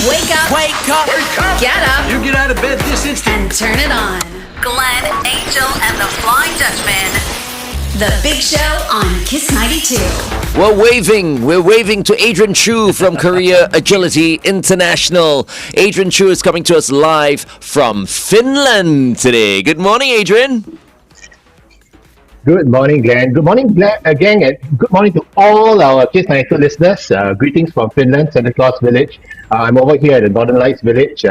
Wake up. Wake up. Wake up! Get up. You get out of bed this instant. And turn it on. Glenn, Angel, and the Flying Dutchman. The Big Show on Kiss 92. We're waving to Adrian Choo from Korea Agility International. Adrian Choo is coming to us live from Finland today. Good morning, Adrian. Good morning, Glenn. Good morning, gang, and good morning to all our Kiss 92 listeners. Greetings from Finland, Santa Claus Village. I'm over here at the Northern Lights Village,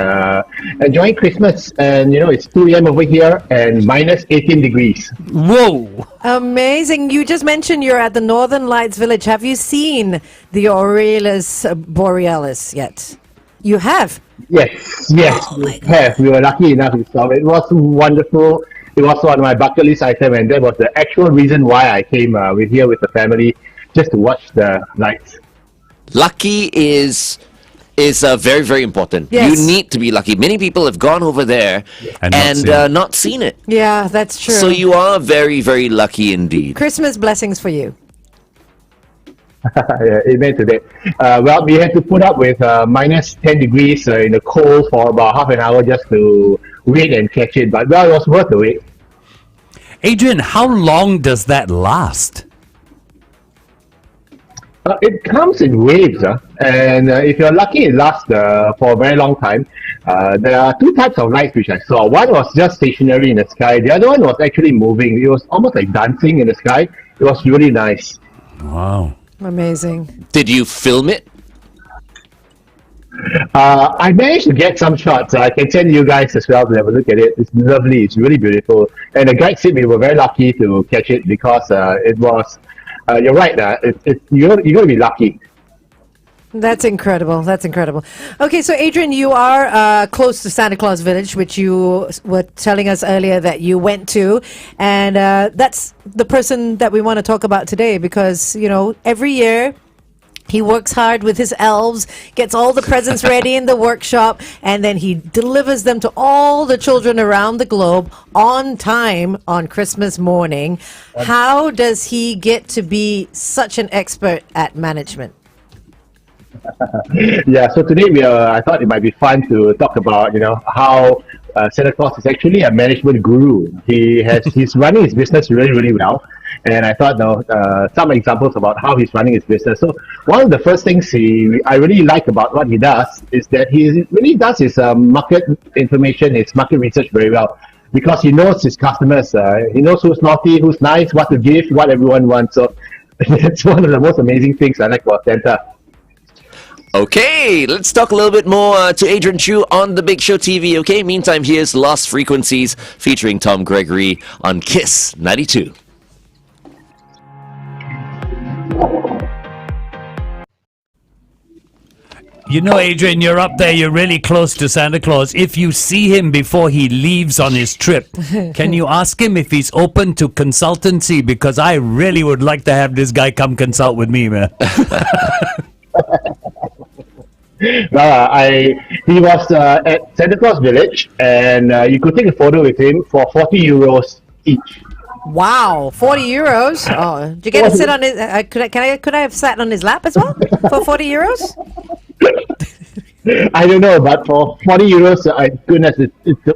enjoying Christmas. And, it's 2 a.m. over here and minus 18 degrees. Whoa. Amazing. You just mentioned you're at the Northern Lights Village. Have you seen the Aurelius Borealis yet? You have? Yes, Oh we have. We were lucky enough to saw it. It was wonderful. It was on my bucket list item, and that was the actual reason why I came here with the family, just to watch the lights. Lucky is very, very important. Yes. You need to be lucky. Many people have gone over there and not seen it. Yeah, that's true. So you are very, very lucky indeed. Christmas blessings for you. Yeah, amen to that. Well, we had to put up with minus 10 degrees in the cold for about half an hour just to wait and catch it. But, well, it was worth the wait. Adrian, how long does that last? It comes in waves, and if you're lucky, it lasts for a very long time. There are two types of lights which I saw. One was just stationary in the sky. The other one was actually moving. It was almost like dancing in the sky. It was really nice. Wow. Amazing. Did you film it? I managed to get some shots. I can send you guys as well to have a look at it. It's lovely. It's really beautiful. And the guide said we were very lucky to catch it because it was. You're right. You're going to be lucky. That's incredible. That's incredible. Okay, so Adrian, you are close to Santa Claus Village, which you were telling us earlier that you went to. And that's the person that we want to talk about today because, every year he works hard with his elves, gets all the presents ready in the workshop, and then he delivers them to all the children around the globe on time on Christmas morning. How does he get to be such an expert at management? Yeah, so today I thought it might be fun to talk about, how Santa Claus is actually a management guru. He's running his business really, really well. And I thought, some examples about how he's running his business. So one of the first things I really like about what he does is that he really does his market information, his market research very well. Because he knows his customers. He knows who's naughty, who's nice, what to give, what everyone wants. So that's one of the most amazing things I like about Santa. Okay, let's talk a little bit more to Adrian Choo on The Big Show TV, okay? Meantime, here's Lost Frequencies featuring Tom Gregory on Kiss 92. Adrian, you're up there. You're really close to Santa Claus. If you see him before he leaves on his trip, can you ask him if he's open to consultancy? Because I really would like to have this guy come consult with me, man. He was at Santa Claus Village, and you could take a photo with him for 40 euros each. Wow, 40 euros. Oh, did you get to sit on his? Could I have sat on his lap as well for 40 euros? I don't know, but for 40 euros, goodness, it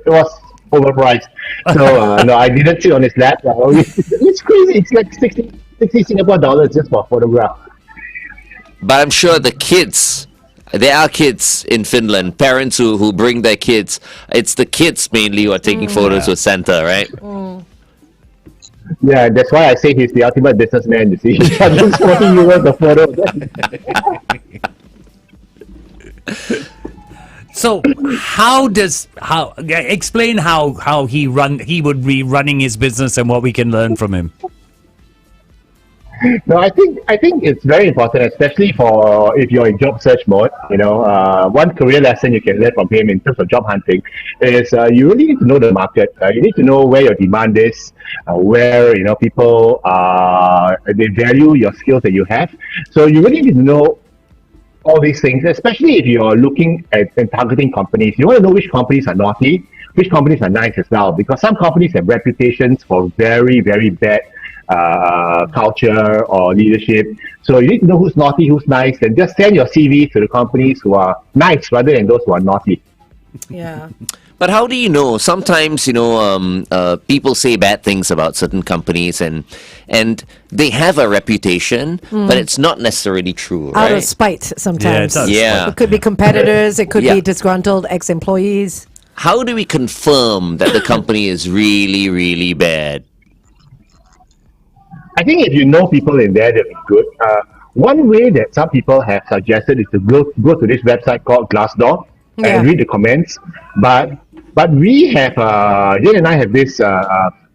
was overpriced. So no, I didn't sit on his lap. It's crazy. It's like 60 Singapore dollars just for a photograph. But I'm sure there are kids in Finland, parents who bring their kids. It's the kids mainly who are taking photos with Santa, right? Yeah, that's why I say he's the ultimate businessman, you see. He charges 40 euros a photo. So explain how he would be running his business and what we can learn from him. No, I think it's very important, especially for if you're in job search mode. One career lesson you can learn from him in terms of job hunting is you really need to know the market. You need to know where your demand is, where people they value your skills that you have. So you really need to know all these things, especially if you're looking at and targeting companies. You want to know which companies are naughty, which companies are nice as well, because some companies have reputations for very, very bad culture or leadership. So you need to know who's naughty, who's nice, and just send your CV to the companies who are nice rather than those who are naughty. Yeah. But how do you know? Sometimes, people say bad things about certain companies and they have a reputation, but it's not necessarily true, Out right? of spite sometimes. Yeah, it's Yeah. It could be competitors, it could Yeah. be disgruntled ex-employees. How do we confirm that the company is really, really bad? I think if you know people in there, they'll be good. One way that some people have suggested is to go to this website called Glassdoor Yeah. and read the comments. But we have, Jen and I have this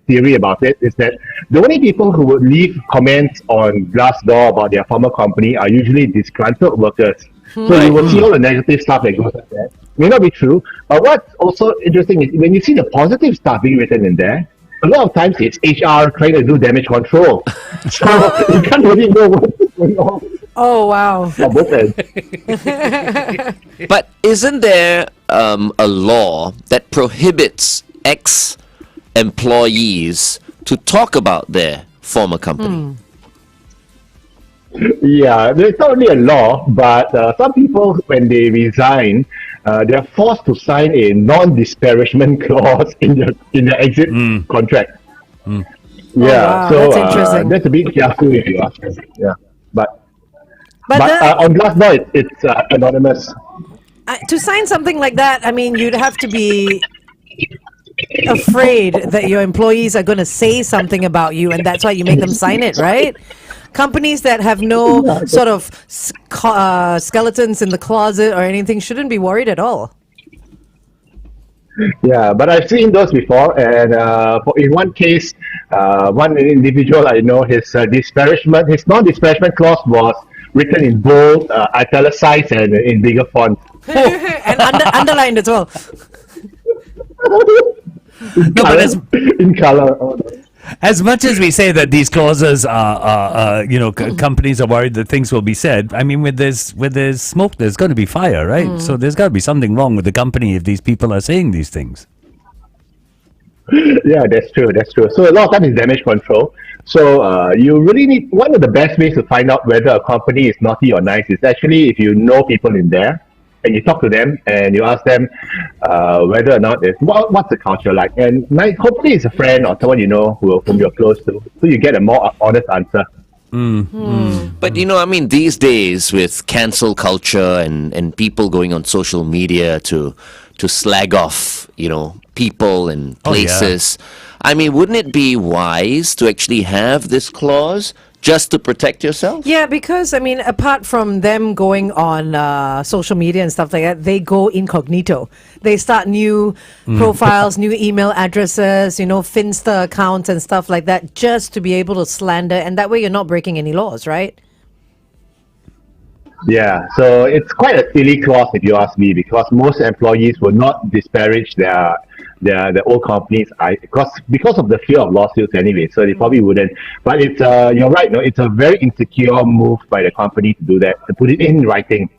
theory about it, is that the only people who would leave comments on Glassdoor about their former company are usually disgruntled workers. So you will see all the negative stuff that goes up there. May not be true, but what's also interesting is when you see the positive stuff being written in there, a lot of times it's HR trying to do damage control. So you can't really know what's going on Oh, wow. on both ends. But isn't there a law that prohibits ex-employees to talk about their former company? Yeah, there's not really a law, but some people, when they resign, they're forced to sign a non-disparagement clause in their exit contract. Yeah, wow, so that's interesting. that's a bit careful if you ask me. Yeah, but But on Glassdoor, it's anonymous. to sign something like that, I mean, you'd have to be afraid that your employees are going to say something about you, and that's why you make them sign it, right? Companies that have no sort of skeletons in the closet or anything shouldn't be worried at all. Yeah, but I've seen those before, and in one case, one individual I know, his non-disparagement clause was written in bold, italicized, and in bigger font. And underlined as well. In color. As much as we say that these clauses are companies are worried that things will be said. I mean, where there's smoke, there's going to be fire, right? So there's got to be something wrong with the company if these people are saying these things. Yeah, that's true. So a lot of time is damage control. So you really need, one of the best ways to find out whether a company is naughty or nice is actually if you know people in there and you talk to them and you ask them whether or not what's the culture like, and hopefully it's a friend or someone you know whom you're close to, so you get a more honest answer. But these days with cancel culture and people going on social media to slag off, people and places. I mean, wouldn't it be wise to actually have this clause just to protect yourself? Yeah, because, I mean, apart from them going on social media and stuff like that, they go incognito. They start new profiles, new email addresses, Finsta accounts and stuff like that, just to be able to slander. And that way you're not breaking any laws, right? Yeah, so it's quite a silly clause if you ask me, because most employees will not disparage their old companies because of the fear of lawsuits anyway, so they probably wouldn't. But it's you're right, it's a very insecure move by the company to do that, to put it in writing.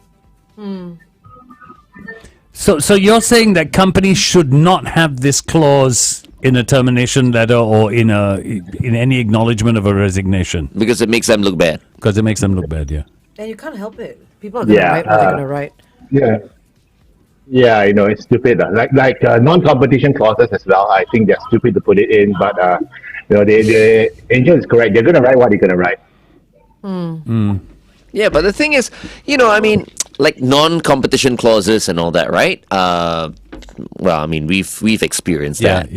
So you're saying that companies should not have this clause in a termination letter or in any acknowledgement of a resignation? Because it makes them look bad. Because it makes them look bad, yeah. And you can't help it. People are going to write what they're going to write. Yeah. Yeah, it's stupid. Like non-competition clauses as well. I think they're stupid to put it in, but the Angel is correct. They're going to write what they're going to write. Yeah, but the thing is, like non-competition clauses and all that, right? We've experienced that,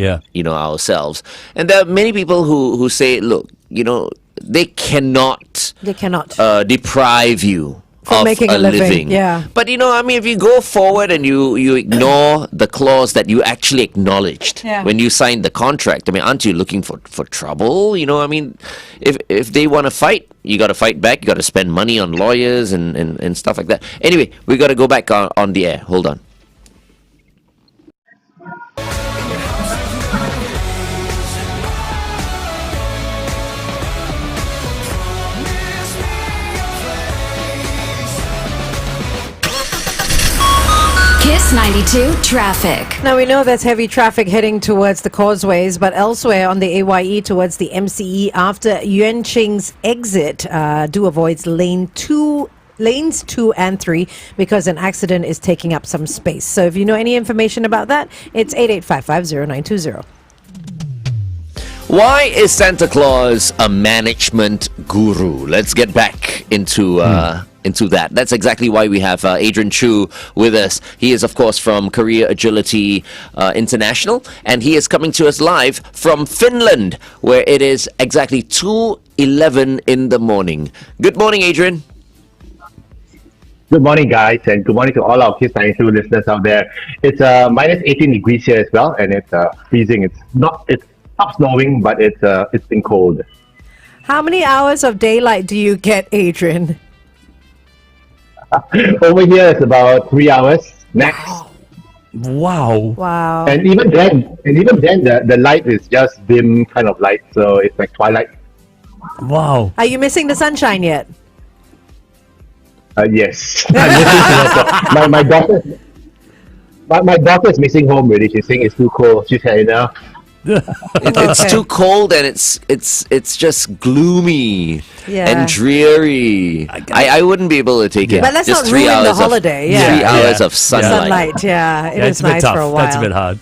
ourselves. And there are many people who say, look, they cannot deprive you from of making a living. Yeah. But if you go forward and you ignore the clause that you actually acknowledged when you signed the contract, aren't you looking for trouble? If they want to fight, you got to fight back. You got to spend money on lawyers and stuff like that. Anyway, we got to go back on the air. Hold on. Kiss Kiss 92 traffic. Now we know there's heavy traffic heading towards the causeways, but elsewhere on the AYE towards the MCE after Yuanqing's exit, do avoid lanes 2 and 3 because an accident is taking up some space. So if you know any information about that, it's 88550920. Why is Santa Claus a management guru? Let's get back into that. That's exactly why we have Adrian Choo with us. He is, of course, from Career Agility International, and he is coming to us live from Finland, where it is exactly 2:11 in the morning. Good morning, Adrian. Good morning, guys, and good morning to all our Kiss 92 listeners out there. It's minus 18 degrees here as well, and it's freezing. It's not snowing, but it's been cold. How many hours of daylight do you get, Adrian? Over here, it's about 3 hours max. Wow. Wow. And even then, the light is just dim kind of light, so it's like twilight. Wow. Are you missing the sunshine yet? Yes. I'm missing Singapore. My daughter is missing home really. She's saying it's too cold. She's had enough. It's too cold and it's just gloomy and dreary. I wouldn't be able to take it. But let's just not 3 ruin hours the holiday. Of, 3 hours of sunlight. Sunlight, yeah. It It's is a bit nice tough. for a while. That's a bit hard.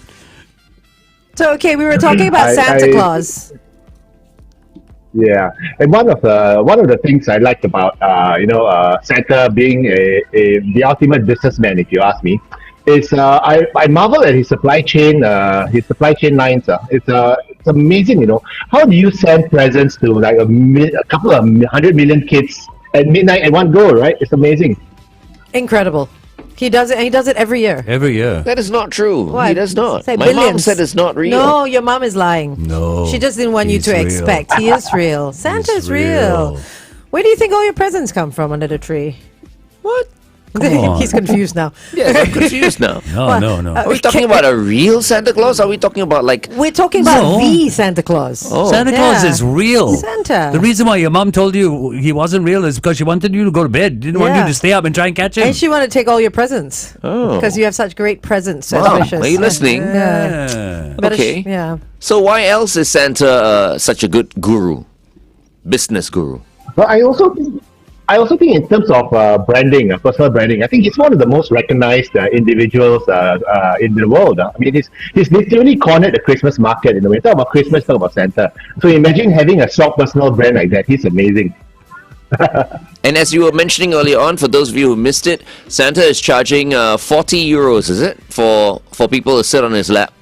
So, okay, we were talking about Santa Claus. Yeah, and one of the things I liked about Santa being the ultimate businessman, if you ask me, is I marvel at his supply chain lines. It's amazing, how do you send presents to like a couple of 100 million kids at midnight at one go, right? It's amazing. Incredible. He does it. He does it every year. Every year. That is not true. What? He does not. Say My billions. mom said it's not real. No, your mom is lying. No. She just didn't want you he's to real. expect. He is real. Santa is real. Where do you think all your presents come from under the tree? What? on. He's confused now. Yes, I'm confused now. No. Are we talking about a real Santa Claus? Are we talking about like... We're talking about No. the Santa Claus. Santa Claus is real. Santa. The reason why your mom told you he wasn't real is because she wanted you to go to bed. Didn't want you to stay up and try and catch him. And she wanted to take all your presents. Oh. Because you have such great presents. So Wow, precious. are you listening? Yeah. Better Okay. yeah. So why else is Santa such a good guru? Business guru? But I also think in terms of branding, personal branding, I think he's one of the most recognized individuals in the world. I mean, he's literally cornered the Christmas market in a way. Talk about Christmas, talk about Santa. So imagine having a strong personal brand like that. He's amazing. And as you were mentioning earlier on, for those of you who missed it, Santa is charging 40 euros, is it? For people to sit on his lap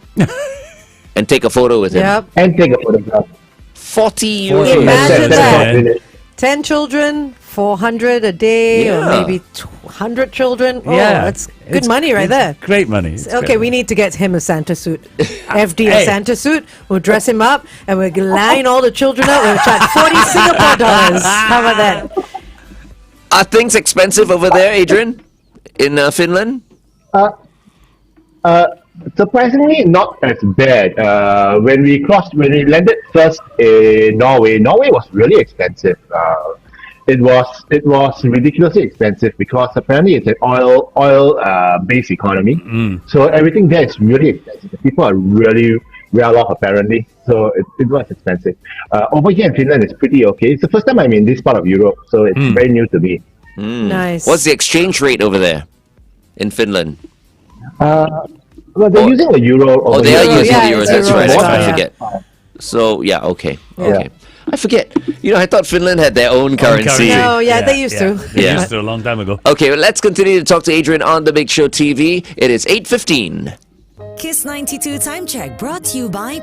and take a photo with him. Yep. And take a photograph. 40 euros. Imagine That's that. not really- 10 children, 400 a day, or Yeah. maybe 100 children. Oh, Yeah. that's good It's- money right it's there. Great money. It's Okay, great we need to get him a Santa suit. FD a Hey. Santa suit. We'll dress him up and we'll line all the children up. We'll charge 40 Singapore dollars. How about that? Are things expensive over there, Adrian? In Finland? Surprisingly, not as bad. When we landed first in Norway was really expensive. It was ridiculously expensive because apparently it's an oil based economy. So everything there is really expensive. The people are really well off apparently. So it was expensive. Over here in Finland, it's pretty okay. It's the first time I'm in this part of Europe, so it's very new to me. Nice. What's the exchange rate over there in Finland? Well, they're using the euro. Oh, they are Euro, using yeah, the euros. it's That's euro right. as I well, forget. So, yeah, okay. Yeah. I forget. I thought Finland had their own currency. Oh, yeah, they used to. They Yeah. used to a long time ago. Okay, well, let's continue to talk to Adrian on The Big Show TV. It is 8:15. Kiss 92 time check brought to you by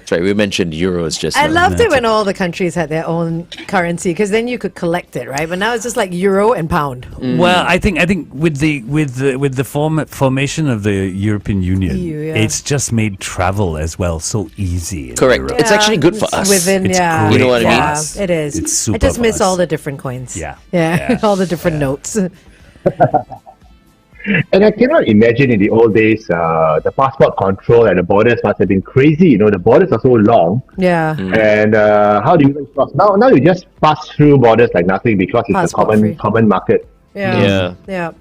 That's right, we mentioned euros just I now. loved it when all the countries had their own currency because then you could collect it, right? But now it's just like euro and pound. Well, I think with the formation of the European Union, EU, yeah. it's just made travel as well so easy. in Correct. Europe. It's actually good for It's us. Within, It's yeah. great You know what I mean? Yeah, it is. It's super I just for miss us. all the different coins. Yeah. Yeah. All the different notes. And I cannot imagine in the old days, the passport control at the borders must have been crazy. The borders are so long. Yeah. And how do you even cross? Now you just pass through borders like nothing because it's Passport a free. common market. Yeah. Yeah.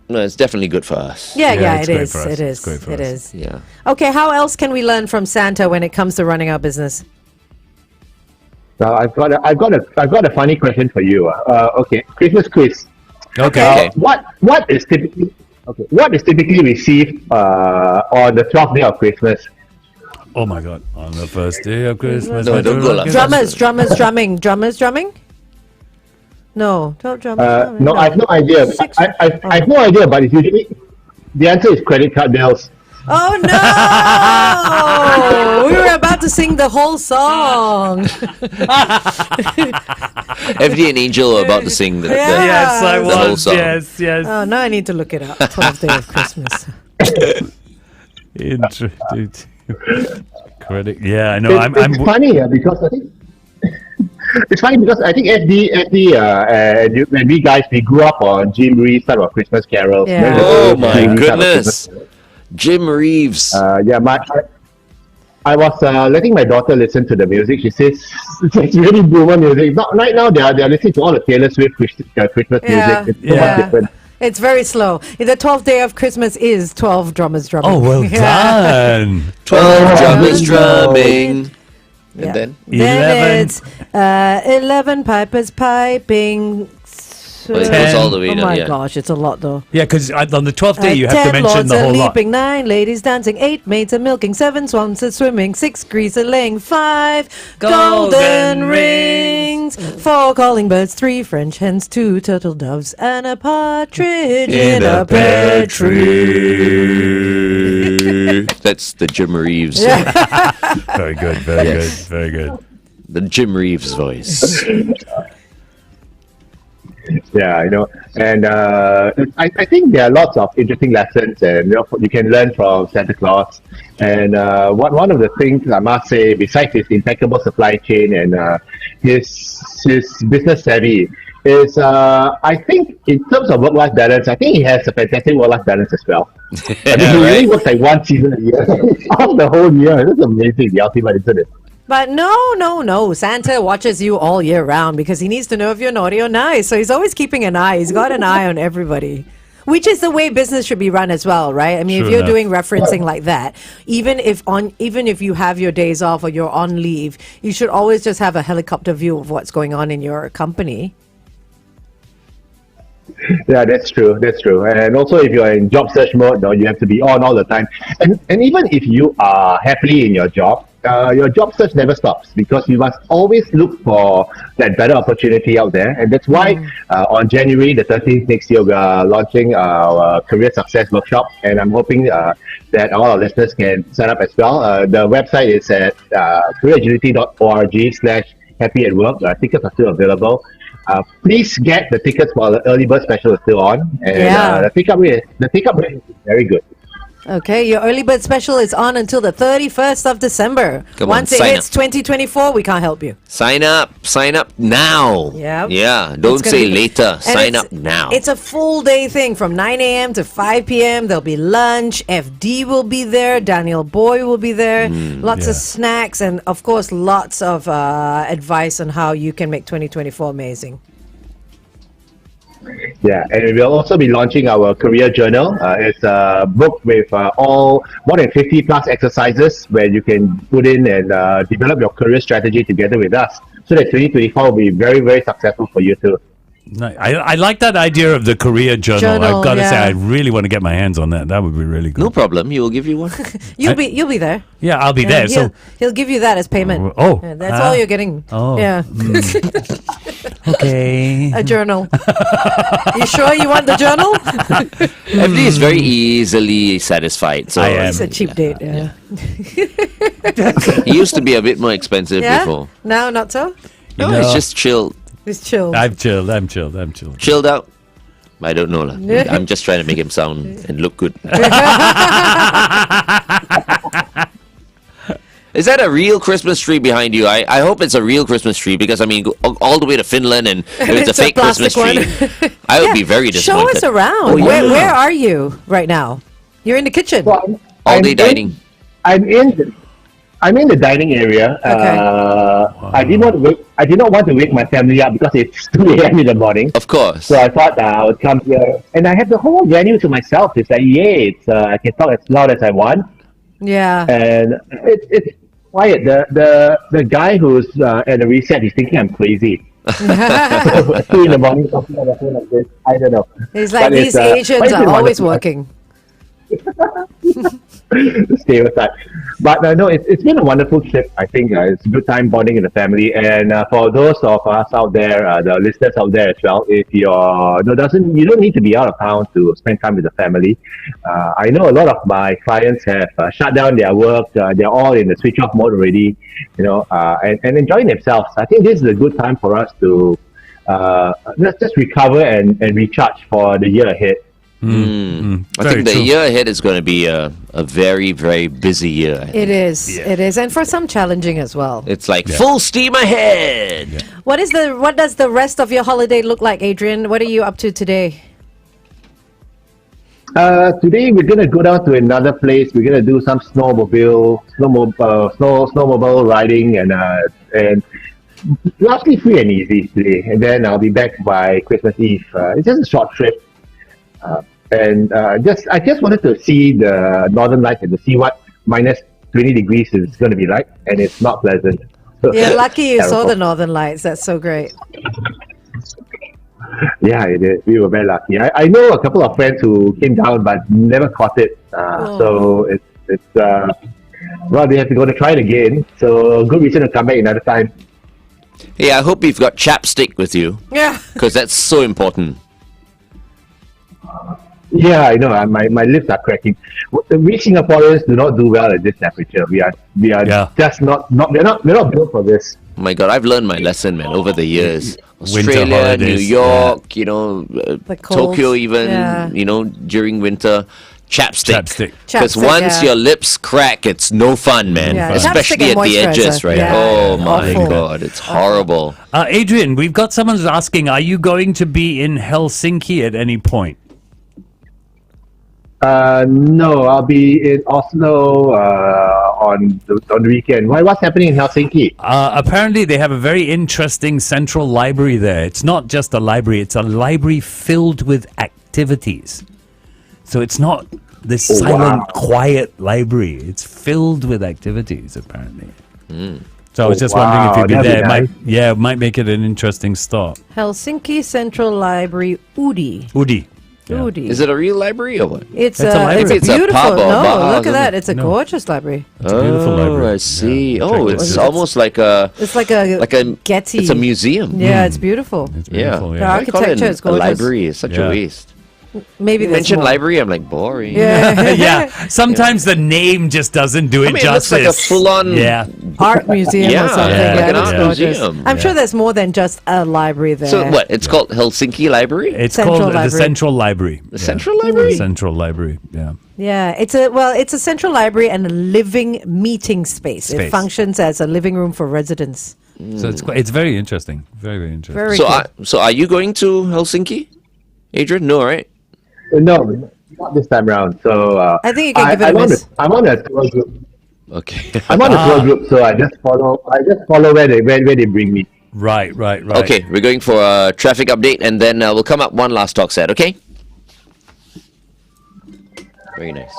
Yeah. No, it's definitely good for us. Yeah, it's it great is. for us. It It's is. great for It us. is. Yeah. Okay, how else can we learn from Santa when it comes to running our business? Now I've got a funny question for you. Okay, Christmas quiz. Okay. What is typically received on the 12th day of Christmas? Oh my God! On the first day of Christmas. No, don't go like that. Drummers drumming. No, don't drummers. No, I have no idea. I have no idea, but it's usually the answer is credit card bills. Oh no! We were about to sing the whole song. FD and Angel are about to sing the Yes, I the whole was. song. Yes. Oh, now I need to look it up. 12th day of Christmas. Interesting. Credit. Yeah, I know. It's funny because I think it's funny because I think FD, when we guys we grew up on Jim Reeves type of Christmas carols. Yeah. Remember the Oh old my Jim Reeves type of goodness. Christmas- Jim Reeves. I was letting my daughter listen to the music. She says it's really boomer music. Not, right now they are listening to all the Taylor Swift Christmas Yeah. music. It's so much different. It's very slow. The 12th day of Christmas is 12 drummers drumming. Oh, well Yeah. done. 12 drummers no. drumming. Yeah. And then? 11. It's 11 pipers piping. Well, it goes all the way Oh down, my yeah. gosh, it's a lot though. Yeah, because on the 12th day you have 10 to mention lords the are whole lot. leaping, 9 ladies dancing, 8 maids are milking, 7 swans are swimming, 6 geese are laying, 5 golden rings, 4 calling birds, 3 French hens, 2 turtle doves, and a partridge in a pear tree. That's the Jim Reeves. Very good. Very good. Very good. The Jim Reeves voice. Yeah, and I think there are lots of interesting lessons and you can learn from Santa Claus. And one of the things I must say, besides his impeccable supply chain and his business savvy, is I think in terms of work-life balance, I think he has a fantastic work-life balance as well. I mean, he really works like one season a year, off the whole year. That's amazing, the ultimate, isn't it? But no. Santa watches you all year round because he needs to know if you're naughty or nice. So he's always keeping an eye. He's got an eye on everybody. Which is the way business should be run as well, right? I mean, True if you're enough. doing referencing like that, even if you have your days off or you're on leave, you should always just have a helicopter view of what's going on in your company. Yeah, that's true. And also, if you're in job search mode, you have to be on all the time. And even if you are happily in your job search never stops because you must always look for that better opportunity out there. And that's why on January the 13th next year, we are launching our career success workshop. And I'm hoping that all our listeners can sign up as well. The website is at careeragility.org/happy at work. Tickets are still available. Please get the tickets while the early bird special is still on, and the pickup rate is very good. Okay, your early bird special is on until the 31st of December. Come on, Once it sign hits up. 2024, we can't help you. Sign up now. Yep. Yeah, It's don't gonna say be- later. and Sign it's- up now. It's a full day thing from 9 a.m. to 5 p.m. There'll be lunch. FD will be there. Daniel Boy will be there. Lots of yeah. snacks and, of course, lots of advice on how you can make 2024 amazing. Yeah, and we'll also be launching our career journal. It's a book with all more than 50 plus exercises where you can put in and develop your career strategy together with us, so that 2024 will be very, very successful for you too. I like that idea of the career journal. I've got to say, yeah. I really want to get my hands on that. That would be really good. No problem. He will give you one. You'll be there. Yeah, I'll be Yeah, there. So, he'll give you that as payment. Oh, Yeah, that's all you're getting. Oh. Yeah. okay. A journal. You sure you want the journal? FD is very easily satisfied. So I am. It's a cheap date. Yeah. he used to be a bit more expensive Yeah? before. No, not so. No, it's just chill. It's chill. I'm chilled. Chilled out. I don't know. I'm just trying to make him sound and look good. Is that a real Christmas tree behind you? I hope it's a real Christmas tree because, I mean, go all the way to Finland and if it's a fake Christmas plastic tree, I would be very disappointed. Show us around. Oh, yeah. Where are you right now? You're in the kitchen. Well, All day I'm dining. I'm in I'm in the dining area. I did not want to wake my family up because it's 2 a.m. in the morning. Of course. So I thought I would come here, and I have the whole venue to myself. It's like, yay! I can talk as loud as I want, Yeah. and it's quiet. The guy who's at the reset, he's thinking I'm crazy. So, 2 in the morning talking on the phone like this. I don't know. It's like But these but Asians it's are been always wonderful. working. Stereotype. But no, it's been a wonderful trip. I think it's a good time bonding in the family. And for those of us out there, the listeners out there as well, if you're you don't need to be out of town to spend time with the family. I know a lot of my clients have shut down their work. They're all in the switch off mode already, and enjoying themselves. I think this is a good time for us to let's just recover and recharge for the year ahead. I think the year ahead is going to be a very, very busy year. It is. It is, and for some challenging as well. It's like full steam ahead. Yeah. What does the rest of your holiday look like, Adrian? What are you up to today? Today we're gonna go down to another place. We're gonna do some snowmobile riding and largely free and easy today. And then I'll be back by Christmas Eve. It's just a short trip. I just wanted to see the northern lights and to see what minus 20 degrees is going to be like, and it's not pleasant. You're lucky you saw Terrible. the northern lights. That's so great. Yeah, it is. We were very lucky. I know a couple of friends who came down but never caught it. So it's well, they have to go to try it again. So good reason to come back another time. Hey, I hope you've got chapstick with you Yeah. because that's so important. Yeah, I know. My lips are cracking. We Singaporeans do not do well at this temperature. We are just not we're not built for this. Oh my God, I've learned my lesson, man, over the years. Winter Australia, New holidays, York, The cold. Tokyo even, Yeah. during winter. Chapstick. Chapstick. Because Chapstick, once yeah. your lips crack, it's no fun, man. Yeah, Especially chapstick and at the edges, moisturizer. right? Yeah. Oh my Awful. God, it's horrible. Adrian, we've got someone who's asking, are you going to be in Helsinki at any point? No, I'll be in Oslo on the weekend. Why? What's happening in Helsinki? Apparently, they have a very interesting central library there. It's not just a library, it's a library filled with activities. So it's not this silent, quiet library. It's filled with activities, apparently. So I was just wondering if you'd be that'd be there. nice. It might make it an interesting stop. Helsinki Central Library, Udi. Udi. Yeah. Udi. Is it a real library or what? It's It's a library. it's Maybe it's a beautiful. pub or No, bar or look at that. something. It's a No. gorgeous library. It's a beautiful library. I see. Yeah. Oh, it's almost like a It's like a Getty. It's a museum. Yeah, it's beautiful. It's Yeah. beautiful, The yeah. I call it architecture is a gorgeous. library. It's such Yeah. a waste. Maybe You there's mentioned more. library, I'm like boring. Yeah. Yeah, sometimes the name just doesn't do it I mean, it looks justice. like a full-on- Yeah. Art museum Yeah, or something. yeah, like an it's art gorgeous. museum. I'm sure there's more than just a library there. So what? It's called Helsinki Library. It's Central called the Library. Central Library. The Central Library? The Central Library, yeah. Yeah, it's a central library and a living meeting space. It Space. functions as a living room for residents. So it's very interesting. Very, very interesting. Very So, cool. so are you going to Helsinki, Adrian? No, right? No, not this time around. So I think you can give it a miss. I'm on a tour group. Okay. I'm on a tour group, so I just follow where they bring me. Right. Okay, we're going for a traffic update, and then we'll come up one last talk set. Okay. Very nice.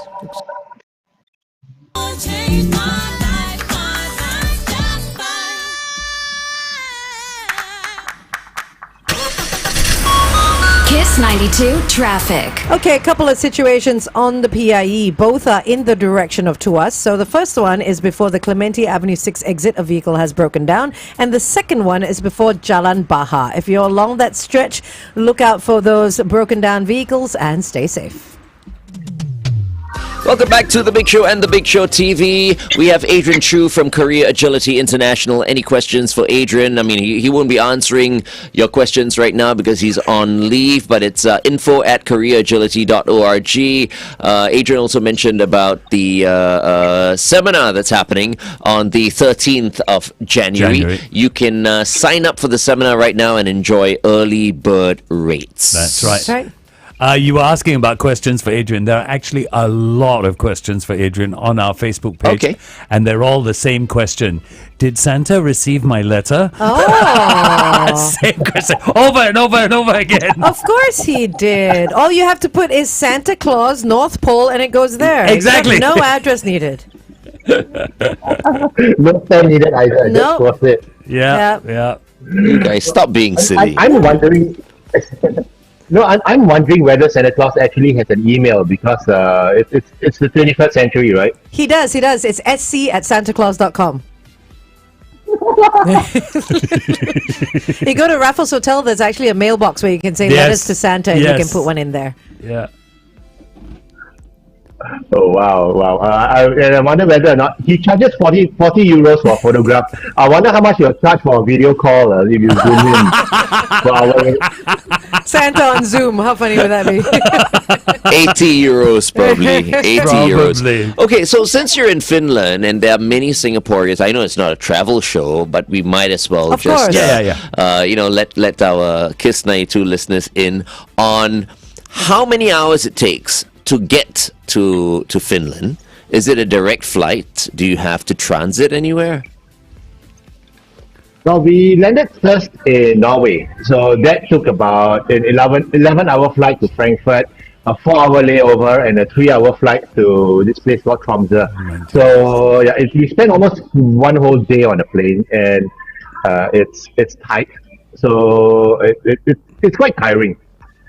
Kiss 92 traffic. Okay, a couple of situations on the PIE. Both are in the direction of Tuas. So the first one is before the Clementi Avenue 6 exit, a vehicle has broken down. And the second one is before Jalan Bahar. If you're along that stretch, look out for those broken down vehicles and stay safe. Welcome back to The Big Show and The Big Show TV. We have Adrian Choo from Career Agility International. Any questions for Adrian? I mean, he won't be answering your questions right now because he's on leave, but it's info@careeragility.org. Adrian also mentioned about the seminar that's happening on the 13th of January. You can sign up for the seminar right now and enjoy early bird rates. That's right. Right? You were asking about questions for Adrian. There are actually a lot of questions for Adrian on our Facebook page. Okay. And they're all the same question. Did Santa receive my letter? Oh, Same question. Over and over and over again. of course he did. All you have to put is Santa Claus, North Pole, and it goes there. Exactly. No address needed. No pen needed either. No. Just was it. Yeah. You guys, stop being silly. I'm wondering. No, I'm wondering whether Santa Claus actually has an email because it's the 21st century, right? He does. It's sc@santaclaus.com. You go to Raffles Hotel, there's actually a mailbox where you can say Yes. letters to Santa and you Yes. can put one in there. Yeah. Oh wow! And I wonder whether or not he charges 40 euros for a photograph. I wonder how much he'll charge for a video call if you zoom in for our. Santa on Zoom. How funny would that be? 80 euros probably. 80 euros. Probably. Okay, so since you're in Finland and there are many Singaporeans, I know it's not a travel show, but we might as well Of just course. let our Kiss 92 listeners in on how many hours it takes to get to Finland. Is it a direct flight? Do you have to transit anywhere? Well, we landed first in Norway, so that took about an 11-hour flight to Frankfurt, a 4-hour layover, and a 3-hour flight to this place called Tromsø. So yeah, we spent almost one whole day on the plane, and it's tight. So it's quite tiring.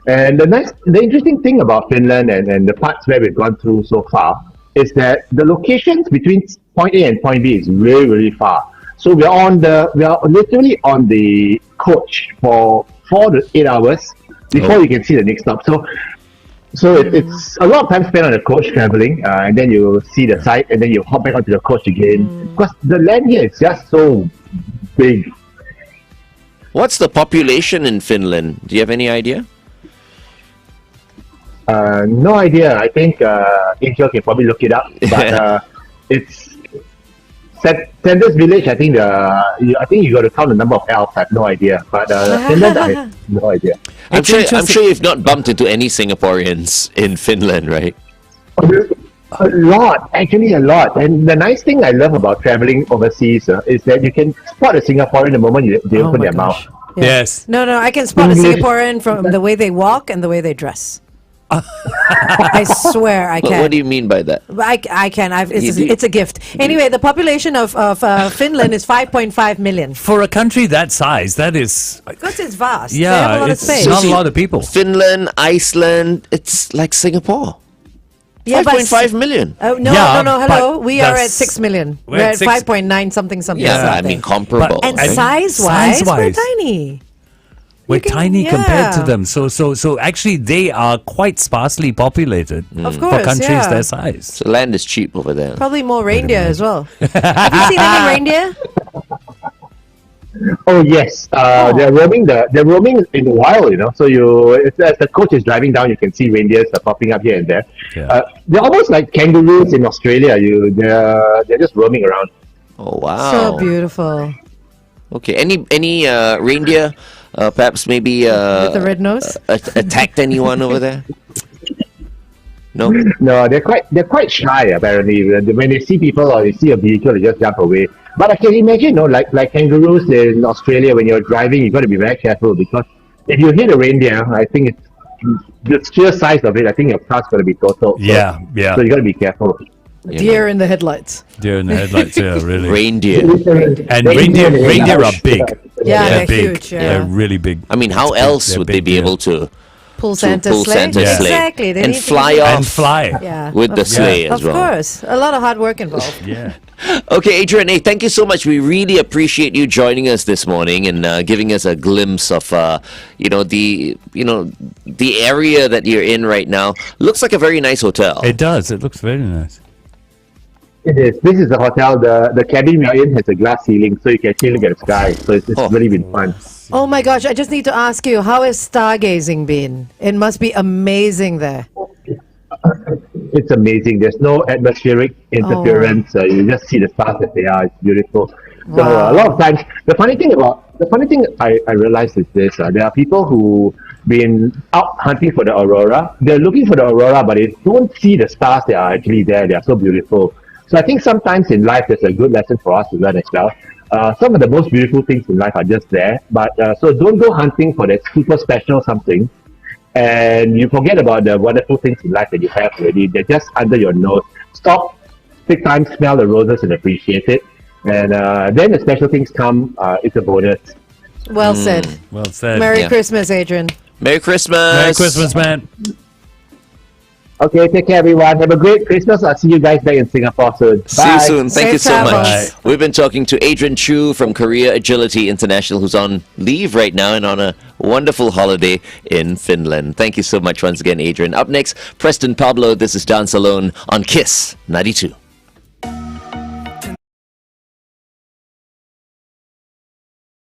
And the interesting thing about Finland and the parts where we've gone through so far is that the locations between point A and point B is really, really far. So we are literally on the coach for 4 to 8 hours before we can see the next stop. So it's a lot of time spent on the coach traveling, and then you see the site, and then you hop back onto the coach again because the land here is just so big. What's the population in Finland? Do you have any idea? No idea. I think Angel can probably look it up. But it's Sanders Village. I think you got to count the number of elves. I have no idea. But Finland, I have no idea. I'm sure you've not bumped into any Singaporeans in Finland, right? A lot, actually a lot. And the nice thing I love about traveling overseas is that you can spot a Singaporean the moment they open my their gosh. mouth. Yeah. Yes. No, I can spot a English. Singaporean from the way they walk and the way they dress. I swear I can. What do you mean by that? I can. You do- It's a gift. Anyway, the population of Finland is 5.5 million. For a country that size, that is... Because it's vast. They have a Yeah, lot of it's space. not a lot of people. Finland, Iceland, it's like Singapore. Yeah, but 5.5 million. Oh, no, Yeah, no, hello. but We are at that's- 6 million. we're We're at at 6 5.9 something. Yeah, I mean comparable. And right? size-wise, we're Size-wise. tiny. We're can- tiny compared to yeah. them. So actually, they are quite sparsely populated Of for course, countries yeah. their size. So land is cheap over there. Probably more reindeer as well. Have you seen any reindeer? Oh yes, they're roaming in the wild, So as the coach is driving down, you can see reindeers popping up here and there. Yeah. They're almost like kangaroos in Australia. They're just roaming around. Oh wow. So beautiful. Okay. Any reindeer perhaps maybe With the red nose? attacked anyone over there? No. No, they're quite shy apparently. When they see people or they see a vehicle, they just jump away. But I can imagine, like kangaroos in Australia, when you're driving, you've got to be very careful because if you hit a reindeer, I think it's the sheer size of it. I think your car's going to be total. Yeah. So you got to be careful. Deer in the headlights. Deer in the headlights, yeah, really. Reindeer. And reindeer are big. Yeah, they're big. huge, yeah. They're really big. I mean, how big. else They're would big they be deer. able to Pull Santa's pull sleigh. Santa's Yeah. sleigh Exactly. They and need to fly be- off And fly. Yeah. with the Of- sleigh as Of well? course. A lot of hard work involved. Yeah. Okay, Adrian, hey, thank you so much. We really appreciate you joining us this morning and giving us a glimpse of, the area that you're in right now. Looks like a very nice hotel. It does. It looks very nice. It is. This is the hotel. The cabin we are in has a glass ceiling, so you can actually look at the sky. So it's Oh. really been fun. Oh my gosh, I just need to ask you, how has stargazing been? It must be amazing there. It's amazing. There's no atmospheric interference. You just see the stars as they are. It's beautiful. So Wow. a lot of times, the funny thing I realized is this: there are people who been out hunting for the aurora. They're looking for the aurora, but they don't see the stars that are actually there. They are so beautiful. So I think sometimes in life, there's a good lesson for us to learn as well. Some of the most beautiful things in life are just there, but so don't go hunting for that super special something, and you forget about the wonderful things in life that you have already. They're just under your nose. Stop, take time, smell the roses, and appreciate it. And then the special things come. It's a bonus. Well said. Well said. Merry Christmas, Adrian. Merry Christmas. Merry Christmas, man. Okay, take care, everyone. Have a great Christmas. I'll see you guys back in Singapore soon. See you Bye. soon. Thank you Safe so much. travels. We've been talking to Adrian Choo from Korea Agility International, who's on leave right now and on a wonderful holiday in Finland. Thank you so much once again, Adrian. Up next, Preston Pablo. This is Dance Alone on Kiss 92.